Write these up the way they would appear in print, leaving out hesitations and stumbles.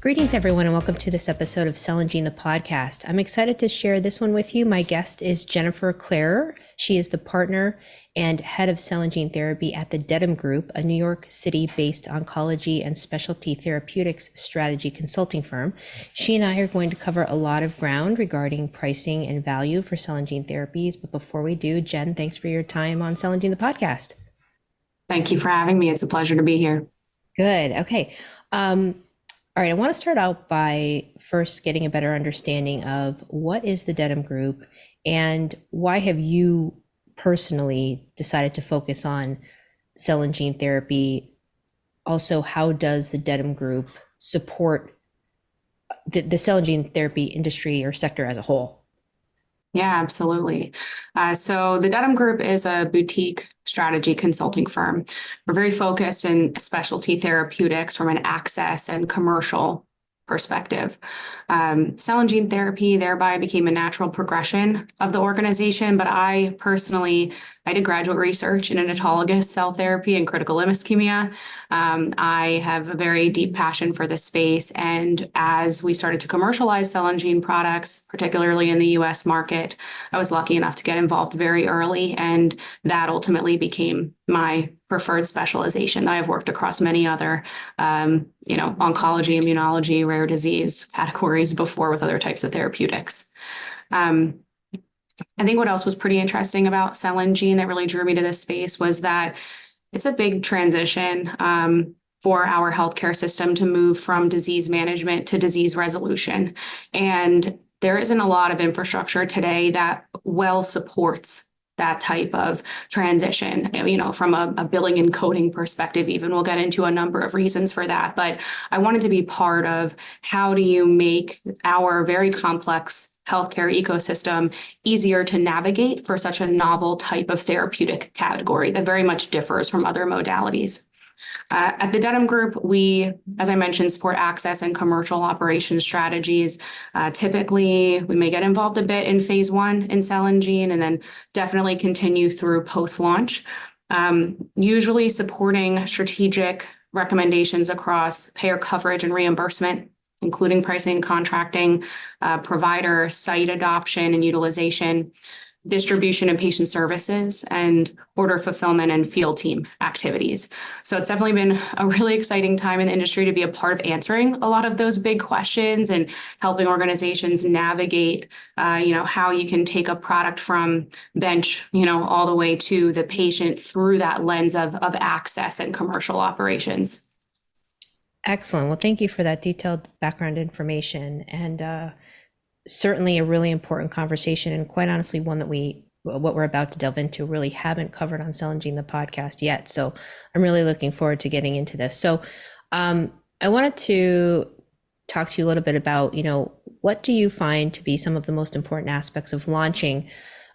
Greetings, everyone, and welcome to this episode of Eng, the podcast. I'm excited to share this one with you. My guest is Jennifer Klarer. She is the partner and head of cell and gene therapy at the Dedham Group, a New York City-based oncology and specialty therapeutics strategy consulting firm. She and I are going to cover a lot of ground regarding pricing and value for cell and gene therapies. But before we do, Jen, thanks for your time on Eng, the podcast. Thank you for having me. It's a pleasure to be here. Good. Okay. All right, I want to start out by first getting a better understanding of what is the Dedham Group and why have you personally decided to focus on cell and gene therapy? Also, how does the Dedham Group support the cell and gene therapy industry or sector as a whole? Yeah, absolutely. So the Dedham Group is a boutique strategy consulting firm. We're very focused in specialty therapeutics from an access and commercial perspective. Cell and gene therapy thereby became a natural progression of the organization, but I did graduate research in autologous cell therapy and critical limb ischemia. I have a very deep passion for this space, and as we started to commercialize cell and gene products, particularly in the US market, I was lucky enough to get involved very early, and that ultimately became my preferred specialization. I've worked across many other, oncology, immunology, rare disease categories before with other types of therapeutics. I think what else was pretty interesting about cell and gene that really drew me to this space was that it's a big transition for our healthcare system to move from disease management to disease resolution. And there isn't a lot of infrastructure today that well supports that type of transition, from a billing and coding perspective, even. We'll get into a number of reasons for that. But I wanted to be part of how do you make our very complex healthcare ecosystem easier to navigate for such a novel type of therapeutic category that very much differs from other modalities. At the Dedham Group, we, as I mentioned, support access and commercial operations strategies. Typically, we may get involved a bit in phase 1 in cell and gene, and then definitely continue through post-launch, usually supporting strategic recommendations across payer coverage and reimbursement, including pricing and contracting, provider site adoption and utilization, distribution and patient services, and order fulfillment and field team activities. So it's definitely been a really exciting time in the industry to be a part of answering a lot of those big questions and helping organizations navigate, how you can take a product from bench, all the way to the patient through that lens of access and commercial operations. Excellent. Well, thank you for that detailed background information, and certainly a really important conversation, and quite honestly, one that what we're about to delve into really haven't covered on Cell and Gene, the podcast yet. So I'm really looking forward to getting into this. So I wanted to talk to you a little bit about, what do you find to be some of the most important aspects of launching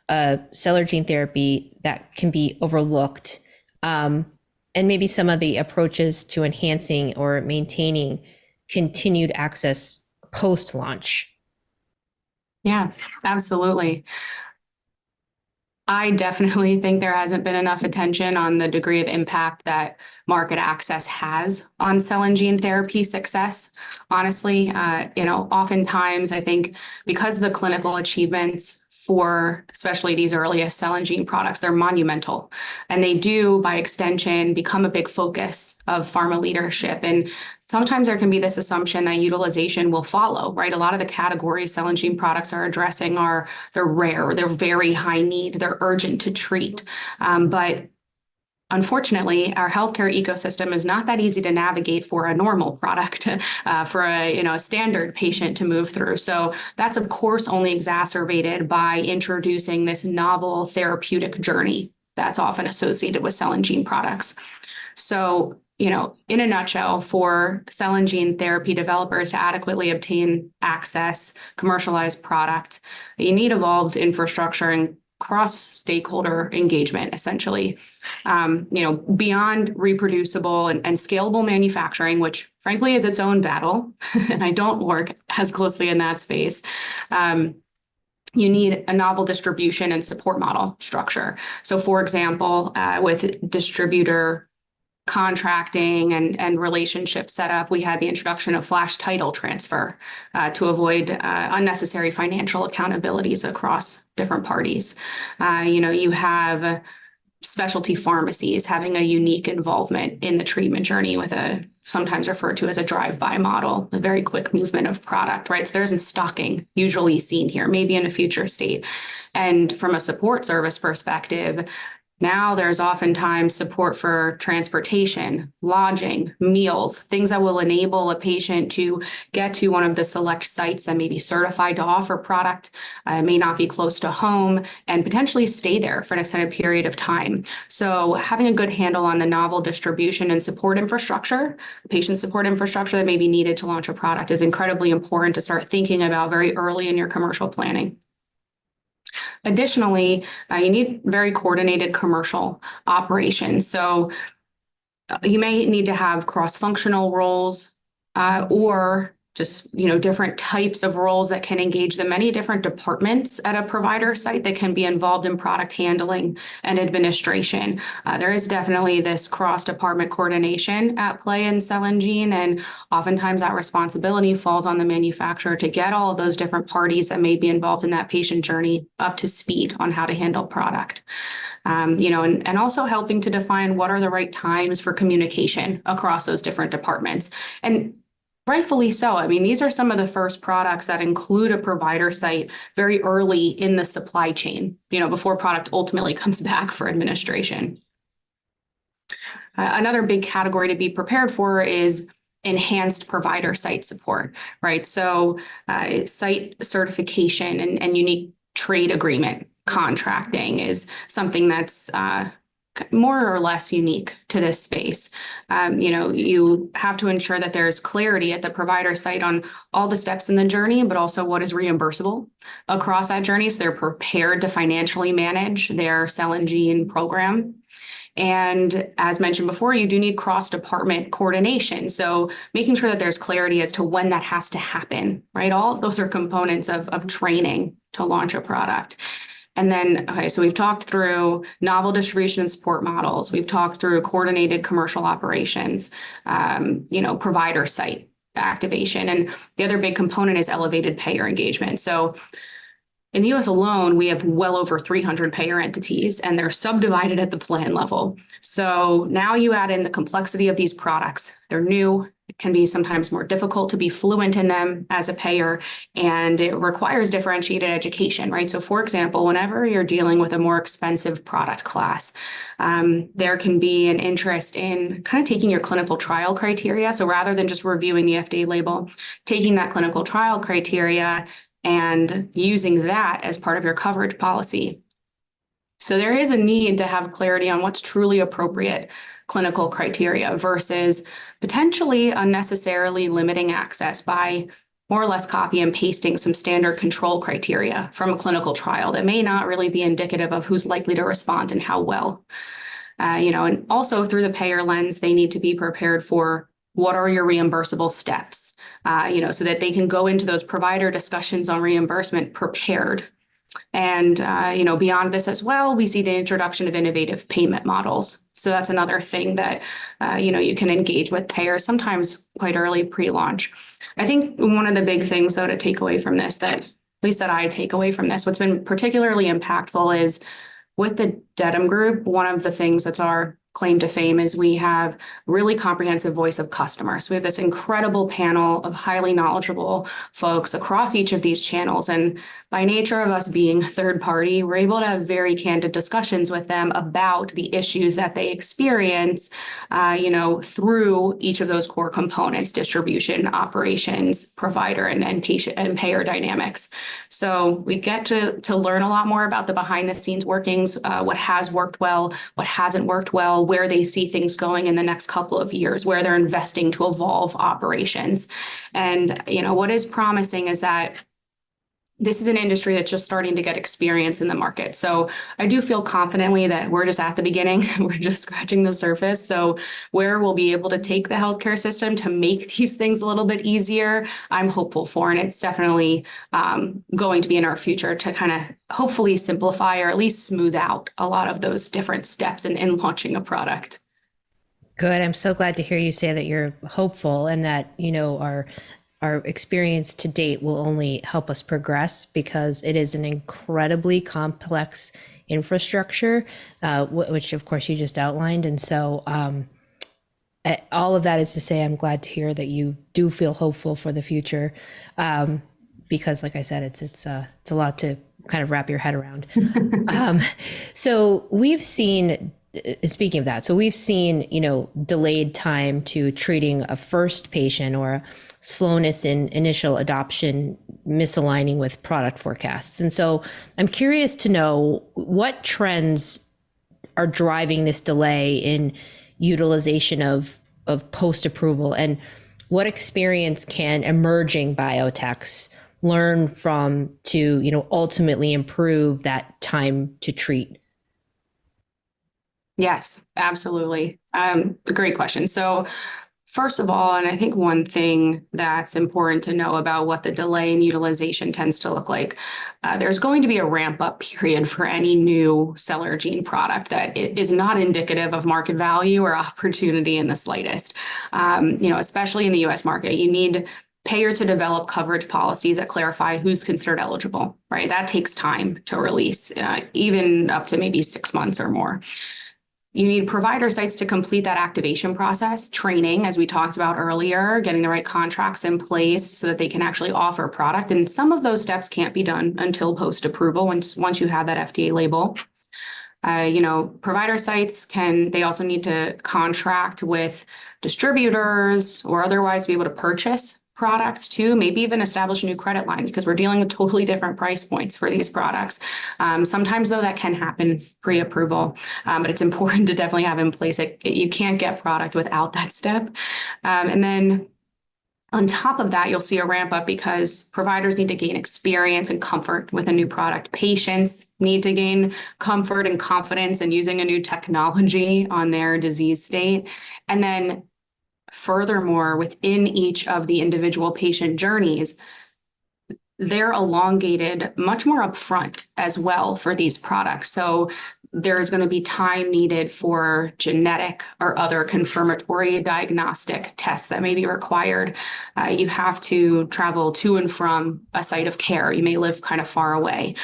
a cell or gene therapy that can be overlooked, and maybe some of the approaches to enhancing or maintaining continued access post-launch? Yeah, absolutely. I definitely think there hasn't been enough attention on the degree of impact that market access has on cell and gene therapy success. Honestly, oftentimes I think because the clinical achievements for especially these earliest cell and gene products, they're monumental. And they do, by extension, become a big focus of pharma leadership. And sometimes there can be this assumption that utilization will follow, right? A lot of the categories cell and gene products are addressing they're rare, they're very high need, they're urgent to treat. But unfortunately, our healthcare ecosystem is not that easy to navigate for a normal product, for a standard patient to move through. So that's, of course, only exacerbated by introducing this novel therapeutic journey that's often associated with cell and gene products. So, in a nutshell, for cell and gene therapy developers to adequately obtain access, commercialized product, you need evolved infrastructure and cross-stakeholder engagement, essentially, beyond reproducible and scalable manufacturing, which frankly is its own battle, and I don't work as closely in that space. You need a novel distribution and support model structure. So for example, with distributor contracting and relationship setup, we had the introduction of flash title transfer to avoid unnecessary financial accountabilities across different parties. You have specialty pharmacies having a unique involvement in the treatment journey with a sometimes referred to as a drive-by model, a very quick movement of product, right? So there isn't stocking usually seen here, maybe in a future state. And from a support service perspective, now there's oftentimes support for transportation, lodging, meals, things that will enable a patient to get to one of the select sites that may be certified to offer product, may not be close to home, and potentially stay there for an extended period of time. So having a good handle on the novel distribution and support infrastructure, patient support infrastructure that may be needed to launch a product is incredibly important to start thinking about very early in your commercial planning. Additionally, you need very coordinated commercial operations. So you may need to have cross-functional roles or just different types of roles that can engage the many different departments at a provider site that can be involved in product handling and administration. There is definitely this cross-department coordination at play in cell and gene, and oftentimes that responsibility falls on the manufacturer to get all of those different parties that may be involved in that patient journey up to speed on how to handle product. And also helping to define what are the right times for communication across those different departments. And rightfully so. I mean, these are some of the first products that include a provider site very early in the supply chain, before product ultimately comes back for administration. Another big category to be prepared for is enhanced provider site support, right? So site certification and unique trade agreement contracting is something that's more or less unique to this space. You have to ensure that there's clarity at the provider site on all the steps in the journey, but also what is reimbursable across that journey. So they're prepared to financially manage their cell and gene program. And as mentioned before, you do need cross-department coordination. So making sure that there's clarity as to when that has to happen, right? All of those are components of training to launch a product. And then, okay, so we've talked through novel distribution and support models. We've talked through coordinated commercial operations, provider site activation. And the other big component is elevated payer engagement. So in the US alone, we have well over 300 payer entities, and they're subdivided at the plan level. So now you add in the complexity of these products. They're new. It can be sometimes more difficult to be fluent in them as a payer, and it requires differentiated education, right? So for example, whenever you're dealing with a more expensive product class, there can be an interest in kind of taking your clinical trial criteria. So rather than just reviewing the FDA label, taking that clinical trial criteria and using that as part of your coverage policy. So there is a need to have clarity on what's truly appropriate clinical criteria versus potentially unnecessarily limiting access by more or less copy and pasting some standard control criteria from a clinical trial that may not really be indicative of who's likely to respond and how well. And also through the payer lens, they need to be prepared for what are your reimbursable steps, so that they can go into those provider discussions on reimbursement prepared. And, beyond this as well, we see the introduction of innovative payment models. So that's another thing that, you can engage with payers sometimes quite early pre-launch. I think one of the big things, though, to take away from this, that at least that I take away from this, what's been particularly impactful is with the Dedham group, one of the things that's our claim to fame is we have really comprehensive voice of customers. We have this incredible panel of highly knowledgeable folks across each of these channels. And by nature of us being third party, we're able to have very candid discussions with them about the issues that they experience, through each of those core components: distribution, operations, provider, and patient and payer dynamics. So we get to learn a lot more about the behind the scenes workings, what has worked well, what hasn't worked well, where they see things going in the next couple of years, where they're investing to evolve operations. And, what is promising is that this is an industry that's just starting to get experience in the market. So I do feel confidently that we're just at the beginning. We're just scratching the surface. So where we'll be able to take the healthcare system to make these things a little bit easier, I'm hopeful for. And it's definitely going to be in our future to kind of hopefully simplify or at least smooth out a lot of those different steps in launching a product. Good. I'm so glad to hear you say that you're hopeful and that, our experience to date will only help us progress because it is an incredibly complex infrastructure, which of course you just outlined. And so all of that is to say, I'm glad to hear that you do feel hopeful for the future, because, like I said, it's a lot to kind of wrap your head around. So we've seen, speaking of that, so we've seen, delayed time to treating a first patient or a slowness in initial adoption misaligning with product forecasts. And so I'm curious to know what trends are driving this delay in utilization of post-approval, and what experience can emerging biotechs learn from to, ultimately improve that time to treat? Yes, absolutely. Great question. So first of all, and I think one thing that's important to know about what the delay in utilization tends to look like, there's going to be a ramp up period for any new cell or gene product that is not indicative of market value or opportunity in the slightest. Especially in the US market, you need payers to develop coverage policies that clarify who's considered eligible, right? That takes time to release, even up to maybe 6 months or more. You need provider sites to complete that activation process, training, as we talked about earlier, getting the right contracts in place so that they can actually offer product. And some of those steps can't be done until post-approval, once you have that FDA label. Provider sites they also need to contract with distributors or otherwise be able to purchase products too, maybe even establish a new credit line because we're dealing with totally different price points for these products. Sometimes though that can happen pre-approval, but it's important to definitely have in place. You can't get product without that step. And then on top of that, you'll see a ramp up because providers need to gain experience and comfort with a new product. Patients need to gain comfort and confidence in using a new technology on their disease state. And then furthermore, within each of the individual patient journeys, they're elongated much more upfront as well for these products. So there's going to be time needed for genetic or other confirmatory diagnostic tests that may be required. You have to travel to and from a site of care. You may live kind of far away.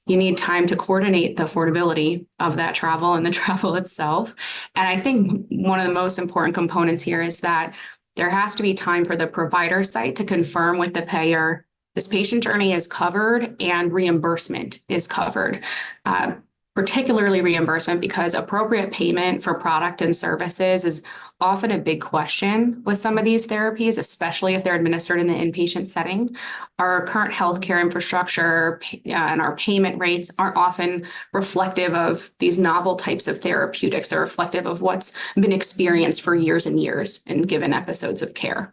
You need time to coordinate the affordability of that travel and the travel itself. And I think one of the most important components here is that there has to be time for the provider site to confirm with the payer this patient journey is covered and reimbursement is covered. Particularly reimbursement, because appropriate payment for product and services is often a big question with some of these therapies, especially if they're administered in the inpatient setting. Our current healthcare infrastructure and our payment rates aren't often reflective of these novel types of therapeutics. They're reflective of what's been experienced for years and years in given episodes of care.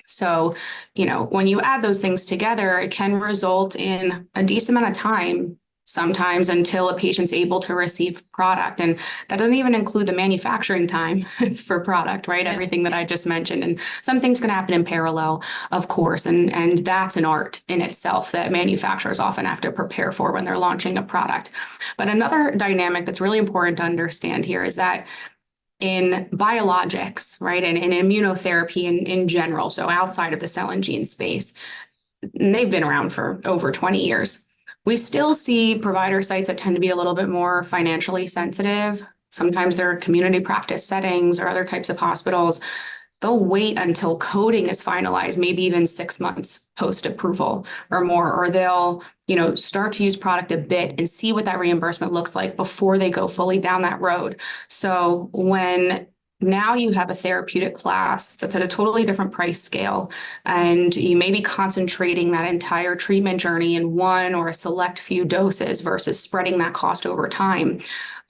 So, when you add those things together, it can result in a decent amount of time sometimes until a patient's able to receive product. And that doesn't even include the manufacturing time for product, right? Yeah. Everything that I just mentioned. And some things can happen in parallel, of course. And that's an art in itself that manufacturers often have to prepare for when they're launching a product. But another dynamic that's really important to understand here is that in biologics, right, and in immunotherapy in general, so outside of the cell and gene space, and they've been around for over 20 years. We still see provider sites that tend to be a little bit more financially sensitive. Sometimes they're community practice settings or other types of hospitals. They'll wait until coding is finalized, maybe even 6 months post-approval or more, or they'll, start to use product a bit and see what that reimbursement looks like before they go fully down that road. So when now you have a therapeutic class that's at a totally different price scale, and you may be concentrating that entire treatment journey in one or a select few doses versus spreading that cost over time.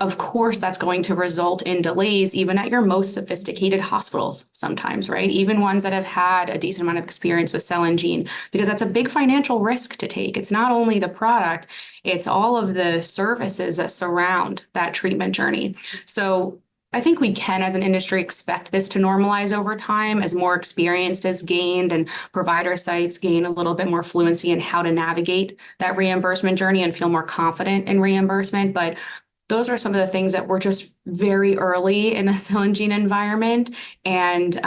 Of course, that's going to result in delays even at your most sophisticated hospitals sometimes, right? Even ones that have had a decent amount of experience with cell and gene, because that's a big financial risk to take. It's not only the product, it's all of the services that surround that treatment journey. So I think we can, as an industry, expect this to normalize over time as more experience is gained and provider sites gain a little bit more fluency in how to navigate that reimbursement journey and feel more confident in reimbursement. But those are some of the things that were just very early in the cell and gene environment. And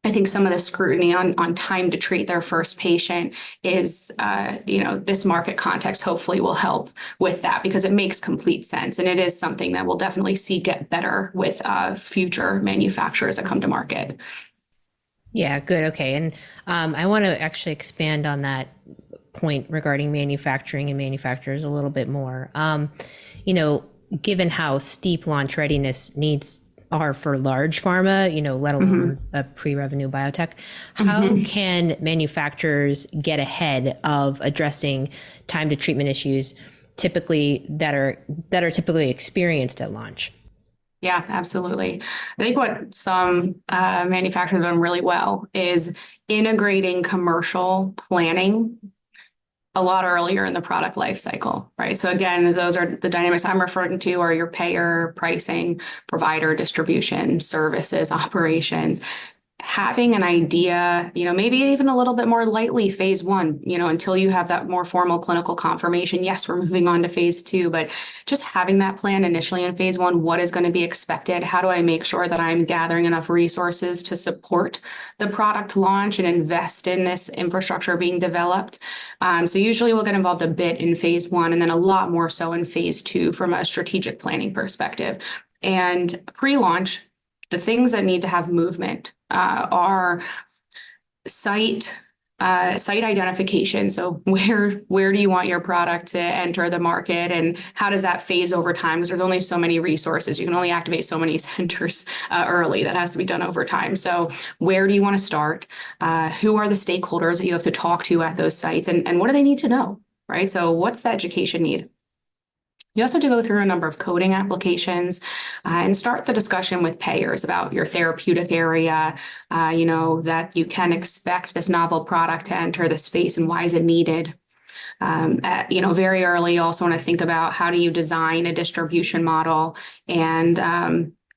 I think some of the scrutiny on time to treat their first patient is, this market context hopefully will help with that, because it makes complete sense. And it is something that we'll definitely see get better with future manufacturers that come to market. Yeah, good. Okay. And I want to actually expand on that point regarding manufacturing and manufacturers a little bit more. You know, given how steep launch readiness needs are for large pharma, let alone a pre-revenue biotech, how can manufacturers get ahead of addressing time to treatment issues typically that are typically experienced at launch? Yeah, absolutely. I think what some manufacturers have done really well is integrating commercial planning a lot earlier in the product life cycle, right? So again, those are the dynamics I'm referring to are your payer, pricing, provider, distribution, services, operations. Having an idea, maybe even a little bit more lightly phase one, until you have that more formal clinical confirmation. Yes, we're moving on to phase two, but just having that plan initially in phase one, what is going to be expected? How do I make sure that I'm gathering enough resources to support the product launch and invest in this infrastructure being developed? So usually we'll get involved a bit in phase one and then a lot more so in phase two from a strategic planning perspective. And pre-launch, the things that need to have movement are site identification. So where do you want your product to enter the market, and how does that phase over time? Because there's only so many resources. You can only activate so many centers early. That has to be done over time. So where do you want to start? Who are the stakeholders that you have to talk to at those sites, and what do they need to know, right? So what's the education need? You also have to go through a number of coding applications and start the discussion with payers about your therapeutic area, that you can expect this novel product to enter the space and why is it needed. Very early, you also want to think about how do you design a distribution model and,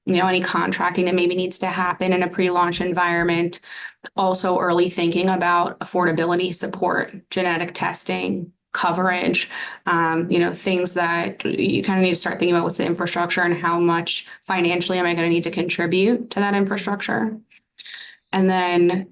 any contracting that maybe needs to happen in a pre-launch environment. Also early thinking about affordability support, genetic testing, coverage, things that you kind of need to start thinking about what's the infrastructure and how much financially am I going to need to contribute to that infrastructure. And then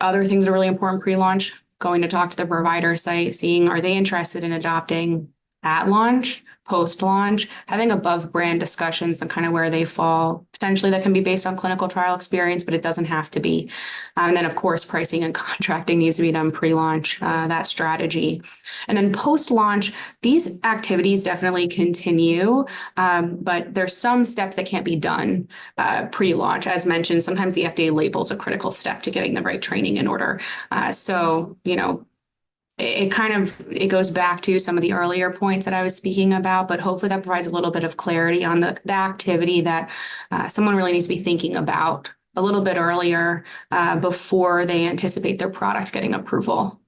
other things that are really important pre-launch, going to talk to the provider site, seeing are they interested in adopting at launch, post-launch, having above brand discussions and kind of where they fall. Potentially that can be based on clinical trial experience, but it doesn't have to be. And then of course, pricing and contracting needs to be done pre-launch, that strategy. And then post-launch, these activities definitely continue, but there's some steps that can't be done pre-launch. As mentioned, sometimes the FDA labels a critical step to getting the right training in order. It goes back to some of the earlier points that I was speaking about, but hopefully that provides a little bit of clarity on the activity that someone really needs to be thinking about a little bit earlier before they anticipate their product getting approval.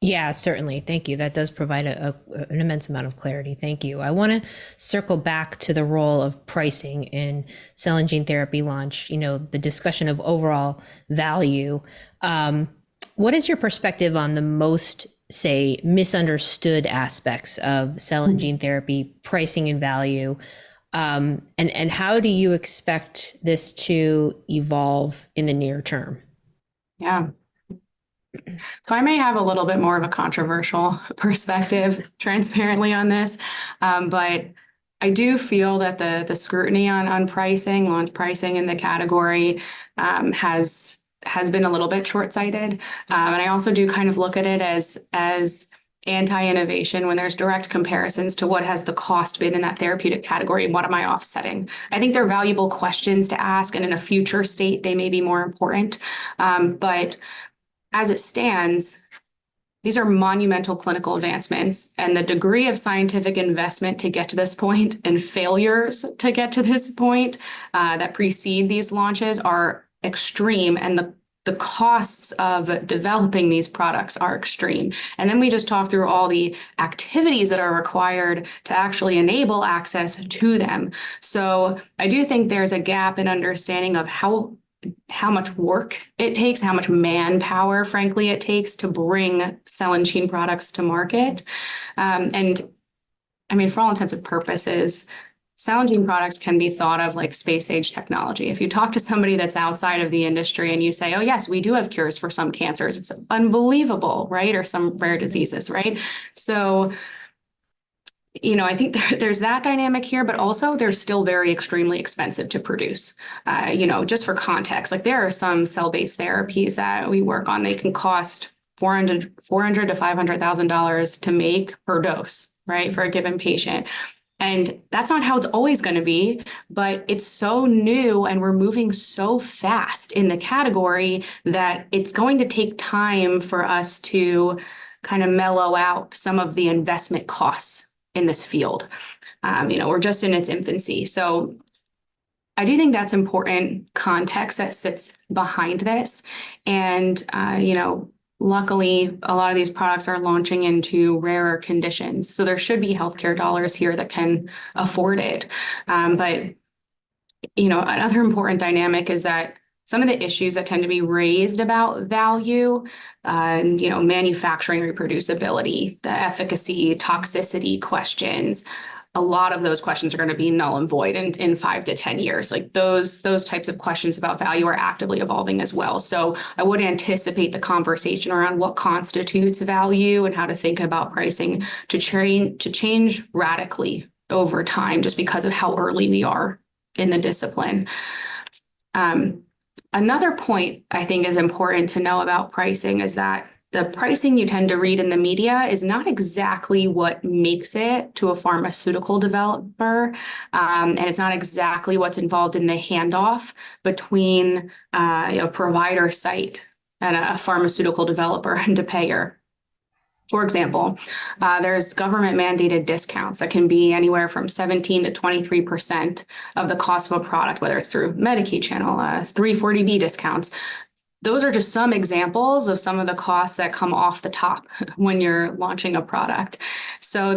Yeah, certainly. Thank you. That does provide an immense amount of clarity. Thank you. I want to circle back to the role of pricing in cell and gene therapy launch, the discussion of overall value. What is your perspective on the most, say, misunderstood aspects of cell and gene therapy pricing and value? And how do you expect this to evolve in the near term? Yeah. So I may have a little bit more of a controversial perspective transparently on this, but I do feel that the scrutiny on pricing, launch pricing in the category has been a little bit short-sighted. And I also do kind of look at it as anti-innovation when there's direct comparisons to what has the cost been in that therapeutic category and what am I offsetting. I think they're valuable questions to ask, and in a future state, they may be more important. But as it stands, these are monumental clinical advancements, and the degree of scientific investment to get to this point and failures to get to this point that precede these launches are extreme, and the costs of developing these products are extreme. And then we just talked through all the activities that are required to actually enable access to them. So I do think there's a gap in understanding of how much work it takes, how much manpower, frankly, it takes to bring cell and gene products to market. And I mean, for all intents and purposes, cell and gene products can be thought of like space age technology. If you talk to somebody that's outside of the industry and you say, oh, yes, we do have cures for some cancers, it's unbelievable, right? Or some rare diseases, right? So, I think there's that dynamic here, but also they're still very extremely expensive to produce. Just for context, like there are some cell-based therapies that we work on, they can cost 400 to $500,000 to make per dose, right, for a given patient. And that's not how it's always going to be, but it's so new and we're moving so fast in the category that it's going to take time for us to kind of mellow out some of the investment costs in this field. We're just in its infancy. So I do think that's important context that sits behind this. And, luckily, a lot of these products are launching into rarer conditions. So there should be healthcare dollars here that can afford it. But another important dynamic is that some of the issues that tend to be raised about value, manufacturing reproducibility, the efficacy, toxicity questions, a lot of those questions are going to be null and void in 5 to 10 years. Like those types of questions about value are actively evolving as well. So I would anticipate the conversation around what constitutes value and how to think about pricing to change radically over time, just because of how early we are in the discipline. Another point I think is important to know about pricing is that the pricing you tend to read in the media is not exactly what makes it to a pharmaceutical developer. And it's not exactly what's involved in the handoff between a provider site and a pharmaceutical developer and a payer. For example, there's government mandated discounts that can be anywhere from 17 to 23% of the cost of a product, whether it's through Medicaid channel, 340B discounts. Those are just some examples of some of the costs that come off the top when you're launching a product. So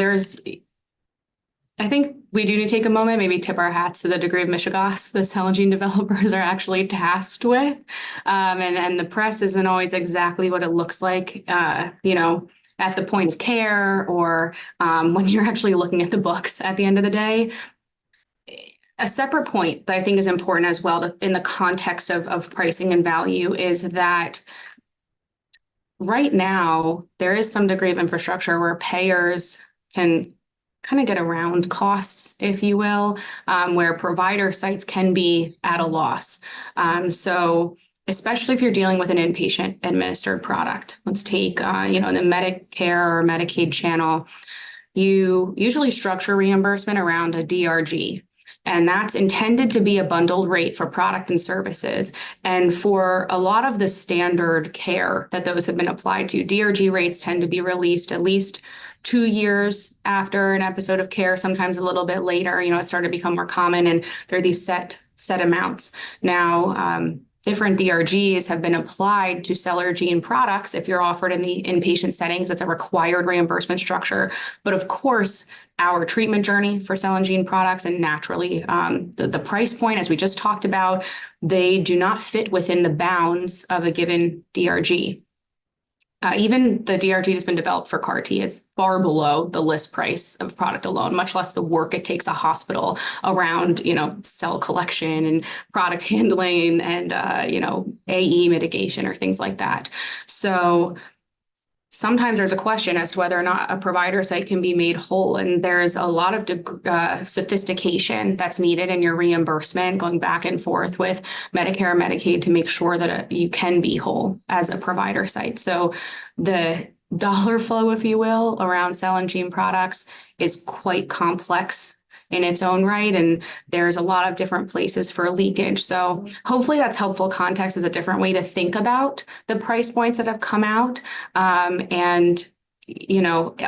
I think we do need to take a moment, maybe tip our hats to the degree of mishegas the cell and gene developers are actually tasked with. And the press isn't always exactly what it looks like, at the point of care or when you're actually looking at the books at the end of the day. A separate point that I think is important as well in the context of pricing and value is that right now there is some degree of infrastructure where payers can kind of get around costs, if you will, where provider sites can be at a loss. So especially if you're dealing with an inpatient administered product, let's take, the Medicare or Medicaid channel, you usually structure reimbursement around a DRG. And that's intended to be a bundled rate for product and services. And for a lot of the standard care that those have been applied to, DRG rates tend to be released at least 2 years after an episode of care, sometimes a little bit later. It started to become more common, and there are these set amounts. Now, different DRGs have been applied to cell or gene products. If you're offered in the inpatient settings, it's a required reimbursement structure. But of course, our treatment journey for cell and gene products and naturally the price point, as we just talked about, they do not fit within the bounds of a given DRG. Even the DRG that's been developed for CAR T, it's far below the list price of product alone, much less the work it takes a hospital around, cell collection and product handling and, AE mitigation or things like that. So sometimes there's a question as to whether or not a provider site can be made whole. And there's a lot of sophistication that's needed in your reimbursement, going back and forth with Medicare and Medicaid to make sure that you can be whole as a provider site. So the dollar flow, if you will, around cell and gene products is quite complex in its own right. And there's a lot of different places for leakage. So hopefully that's helpful context as a different way to think about the price points that have come out. And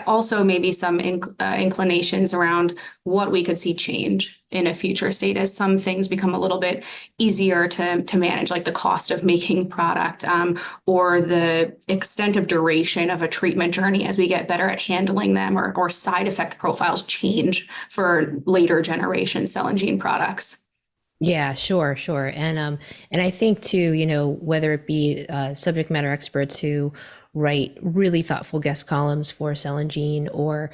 also maybe some inclinations around what we could see change in a future state as some things become a little bit easier to manage, like the cost of making product or the extent of duration of a treatment journey as we get better at handling them, or side effect profiles change for later generation cell and gene products. Yeah, sure. And I think too, whether it be subject matter experts who write really thoughtful guest columns for Cell and Gene, or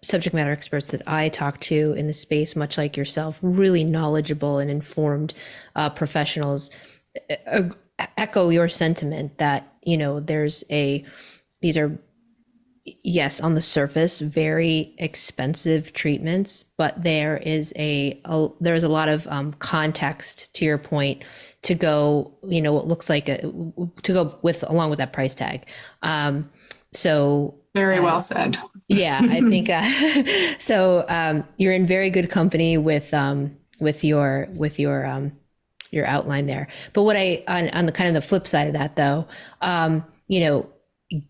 subject matter experts that I talk to in the space, much like yourself, really knowledgeable and informed professionals, echo your sentiment that, these are, yes, on the surface, very expensive treatments, but there's a lot of context, to your point, to go, what looks like to go with along with that price tag. So Very well said. yeah, I think you're in very good company with your outline there. But what on the kind of the flip side of that, though,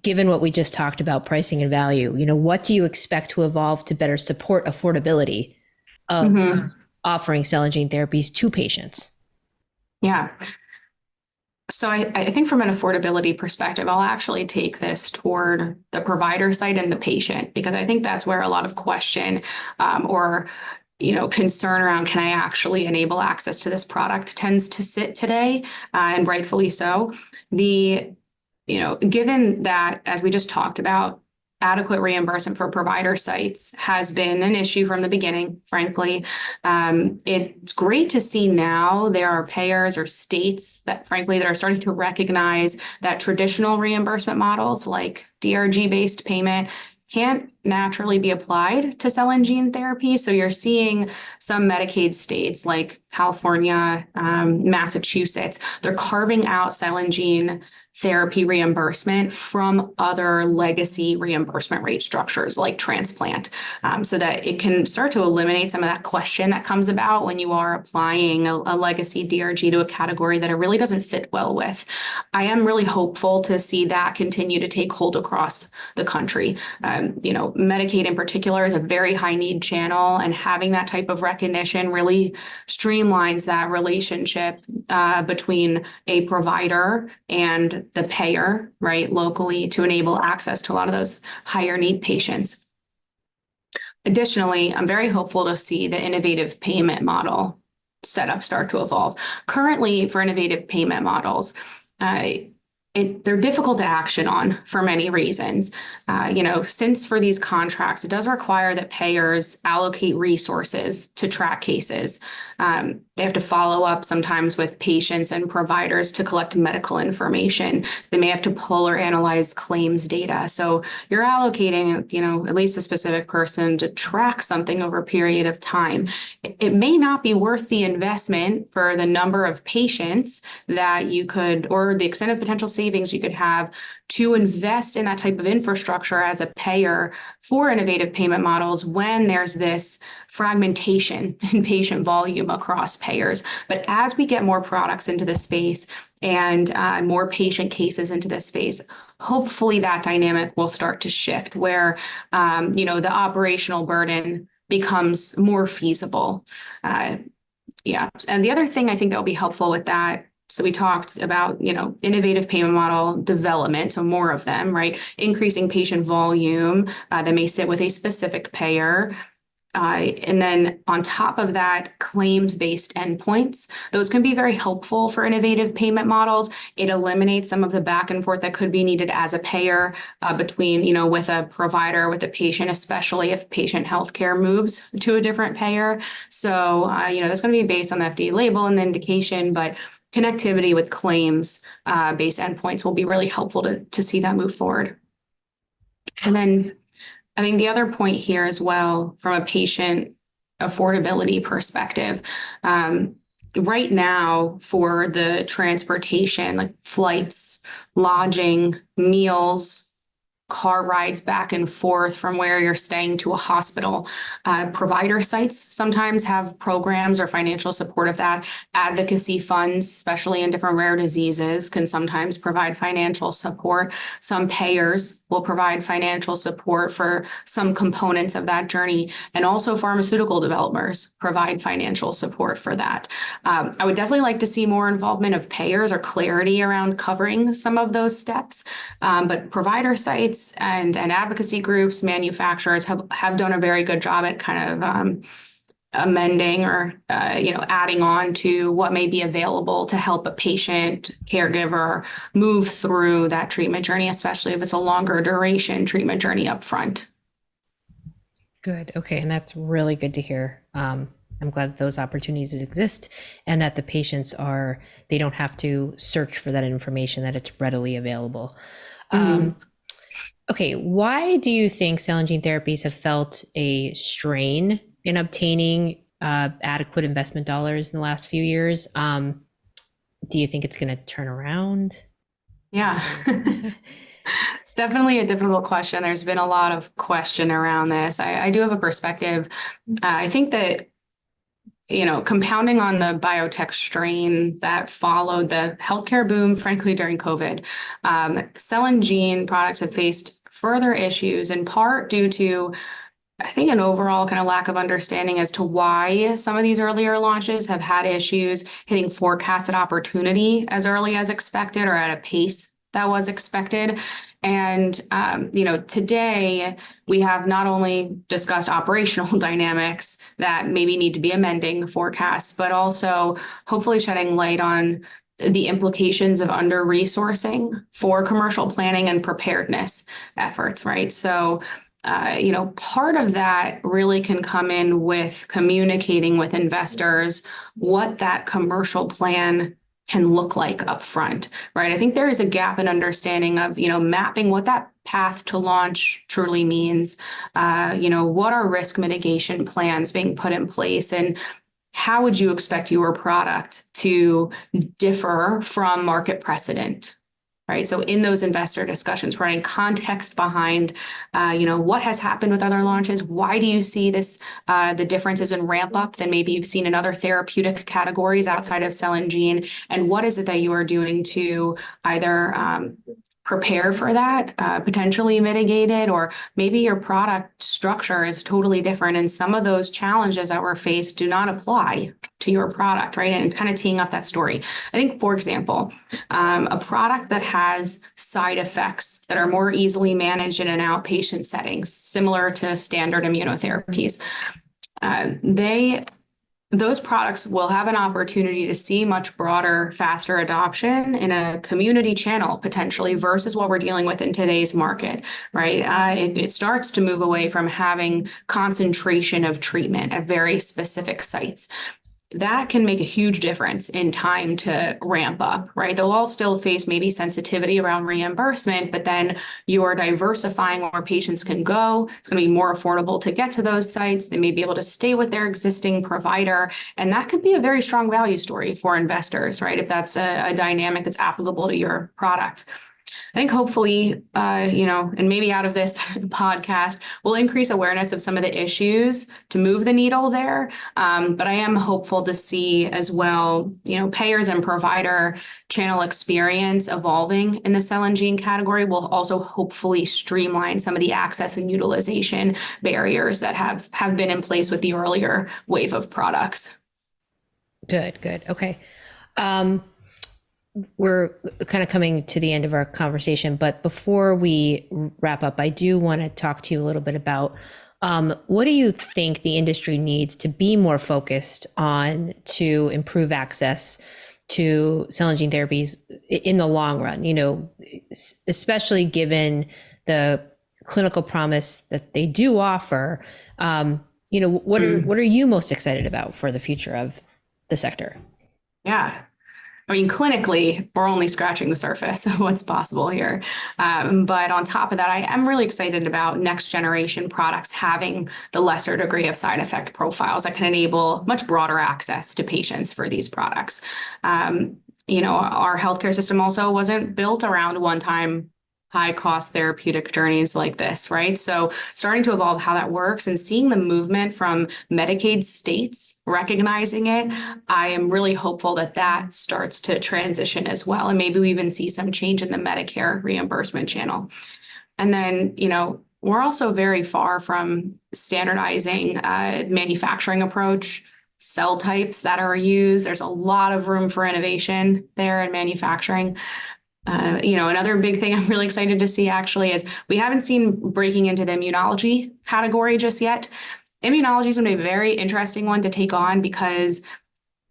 given what we just talked about, pricing and value, what do you expect to evolve to better support affordability of offering cell and gene therapies to patients? Yeah. So I think from an affordability perspective, I'll actually take this toward the provider side and the patient, because I think that's where a lot of question or concern around, can I actually enable access to this product, tends to sit today, and rightfully so. Given that, as we just talked about, adequate reimbursement for provider sites has been an issue from the beginning, frankly. It's great to see now there are payers or states that, frankly, that are starting to recognize that traditional reimbursement models like DRG-based payment can't naturally be applied to cell and gene therapy. So you're seeing some Medicaid states like California, Massachusetts, they're carving out cell and gene therapy reimbursement from other legacy reimbursement rate structures like transplant, so that it can start to eliminate some of that question that comes about when you are applying a legacy DRG to a category that it really doesn't fit well with. I am really hopeful to see that continue to take hold across the country. Medicaid in particular is a very high need channel, and having that type of recognition really streamlines that relationship between a provider and the payer, right, locally, to enable access to a lot of those higher need patients. Additionally, I'm very hopeful to see the innovative payment model setup start to evolve. Currently, for innovative payment models, they're difficult to action on for many reasons. Since for these contracts, it does require that payers allocate resources to track cases. They have to follow up sometimes with patients and providers to collect medical information. They may have to pull or analyze claims data. So you're allocating, at least a specific person to track something over a period of time. It may not be worth the investment for the number of patients that you could, or the extent of potential savings you could have, to invest in that type of infrastructure as a payer for innovative payment models when there's this fragmentation in patient volume across payers. But as we get more products into the space and more patient cases into this space, hopefully that dynamic will start to shift where, the operational burden becomes more feasible. Yeah. And the other thing I think that will be helpful with that, so we talked about, innovative payment model development, so more of them, right? Increasing patient volume that may sit with a specific payer. And then on top of that, claims-based endpoints. Those can be very helpful for innovative payment models. It eliminates some of the back and forth that could be needed as a payer between, with a provider, with a patient, especially if patient healthcare moves to a different payer. So, that's going to be based on the FDA label and the indication, but connectivity with claims-based endpoints will be really helpful to see that move forward. And then I think the other point here as well, from a patient affordability perspective, right now for the transportation, like flights, lodging, meals, car rides back and forth from where you're staying to a hospital. Provider sites sometimes have programs or financial support of that. Advocacy funds, especially in different rare diseases, can sometimes provide financial support. Some payers will provide financial support for some components of that journey. And also pharmaceutical developers provide financial support for that. I would definitely like to see more involvement of payers or clarity around covering some of those steps. But provider sites and advocacy groups, manufacturers have done a very good job at kind of amending or adding on to what may be available to help a patient caregiver move through that treatment journey, especially if it's a longer duration treatment journey up front. Good. Okay. And that's really good to hear. I'm glad that those opportunities exist and that the patients they don't have to search for that information, that it's readily available. Okay. Why do you think cell and gene therapies have felt a strain in obtaining adequate investment dollars in the last few years? Do you think it's going to turn around? Yeah. It's definitely a difficult question. There's been a lot of question around this. I do have a perspective. I think that, compounding on the biotech strain that followed the healthcare boom, frankly, during COVID, cell and gene products have faced further issues in part due to, I think, an overall kind of lack of understanding as to why some of these earlier launches have had issues hitting forecasted opportunity as early as expected or at a pace that was expected. And, today we have not only discussed operational dynamics that maybe need to be amending forecasts, but also hopefully shedding light on the implications of under-resourcing for commercial planning and preparedness efforts, right? So, part of that really can come in with communicating with investors what that commercial plan can look like up front, right? I think there is a gap in understanding of, mapping what that path to launch truly means. What are risk mitigation plans being put in place, and how would you expect your product to differ from market precedent? Right. So in those investor discussions, providing context behind, what has happened with other launches. Why do you see this, the differences in ramp up than maybe you've seen in other therapeutic categories outside of cell and gene? And what is it that you are doing to either prepare for that, potentially mitigate it, or maybe your product structure is totally different and some of those challenges that were faced do not apply to your product, right? And kind of teeing up that story. I think, for example, a product that has side effects that are more easily managed in an outpatient setting, similar to standard immunotherapies, those products will have an opportunity to see much broader, faster adoption in a community channel potentially versus what we're dealing with in today's market, right? It starts to move away from having concentration of treatment at very specific sites. That can make a huge difference in time to ramp up, right? They'll all still face maybe sensitivity around reimbursement, but then you're diversifying where patients can go. It's going to be more affordable to get to those sites. They may be able to stay with their existing provider. And that could be a very strong value story for investors, right? If that's a dynamic that's applicable to your product. I think hopefully, and maybe out of this podcast, we'll increase awareness of some of the issues to move the needle there. But I am hopeful to see as well, payers and provider channel experience evolving in the cell and gene category will also hopefully streamline some of the access and utilization barriers that have been in place with the earlier wave of products. Good. Okay. We're kind of coming to the end of our conversation, but before we wrap up, I do want to talk to you a little bit about what do you think the industry needs to be more focused on to improve access to cell and gene therapies in the long run, especially given the clinical promise that they do offer. What are you most excited about for the future of the sector? Yeah. I mean, clinically, we're only scratching the surface of what's possible here. But on top of that, I am really excited about next generation products having the lesser degree of side effect profiles that can enable much broader access to patients for these products. Our healthcare system also wasn't built around one-time high-cost therapeutic journeys like this, right? So starting to evolve how that works and seeing the movement from Medicaid states recognizing it, I am really hopeful that that starts to transition as well. And maybe we even see some change in the Medicare reimbursement channel. And then, we're also very far from standardizing manufacturing approach, cell types that are used. There's a lot of room for innovation there in manufacturing. Another big thing I'm really excited to see actually is we haven't seen breaking into the immunology category just yet. immunology is going to be a very interesting one to take on because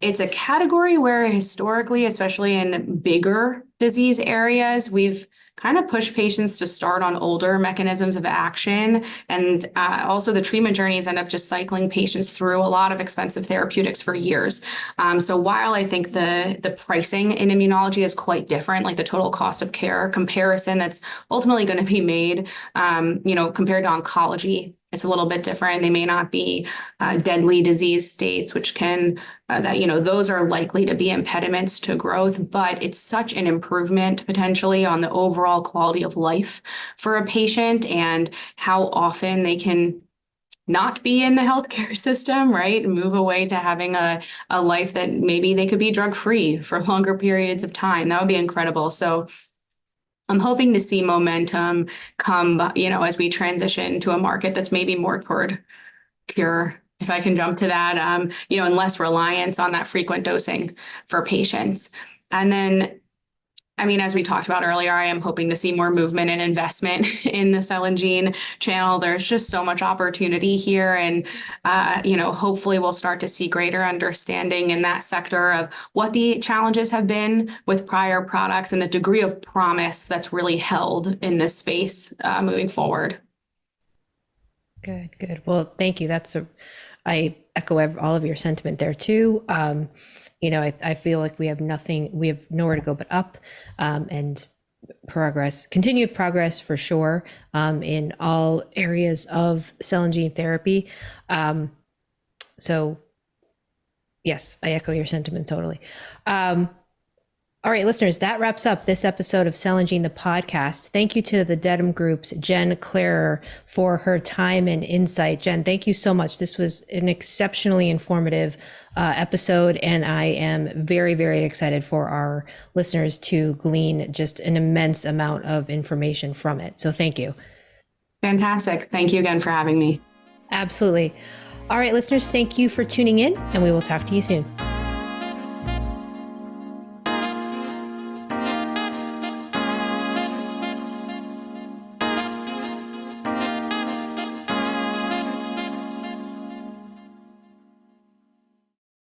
it's a category where historically, especially in bigger disease areas, we've kind of pushed patients to start on older mechanisms of action. And also the treatment journeys end up just cycling patients through a lot of expensive therapeutics for years. So while I think the pricing in immunology is quite different, like the total cost of care comparison that's ultimately going to be made, compared to oncology, it's a little bit different. They may not be deadly disease states, which can those are likely to be impediments to growth, but it's such an improvement potentially on the overall quality of life for a patient and how often they can not be in the healthcare system, right? And move away to having a life that maybe they could be drug-free for longer periods of time. That would be incredible. So I'm hoping to see momentum come, as we transition to a market that's maybe more toward cure, if I can jump to that, and less reliance on that frequent dosing for patients. And then, as we talked about earlier, I am hoping to see more movement and investment in the cell and gene channel. There's just so much opportunity here. And, hopefully we'll start to see greater understanding in that sector of what the challenges have been with prior products and the degree of promise that's really held in this space moving forward. Good. Well, thank you. I echo all of your sentiment there too. I feel like we have nowhere to go but up, and continued progress for sure, in all areas of cell and gene therapy. So yes, I echo your sentiment totally. All right, listeners, that wraps up this episode of Cell and Gene, the podcast. Thank you to the Dedham Group's Jen Klarer for her time and insight. Jen, thank you so much. This was an exceptionally informative episode, and I am very, very excited for our listeners to glean just an immense amount of information from it. So thank you. Fantastic. Thank you again for having me. Absolutely. All right, listeners, thank you for tuning in, and we will talk to you soon.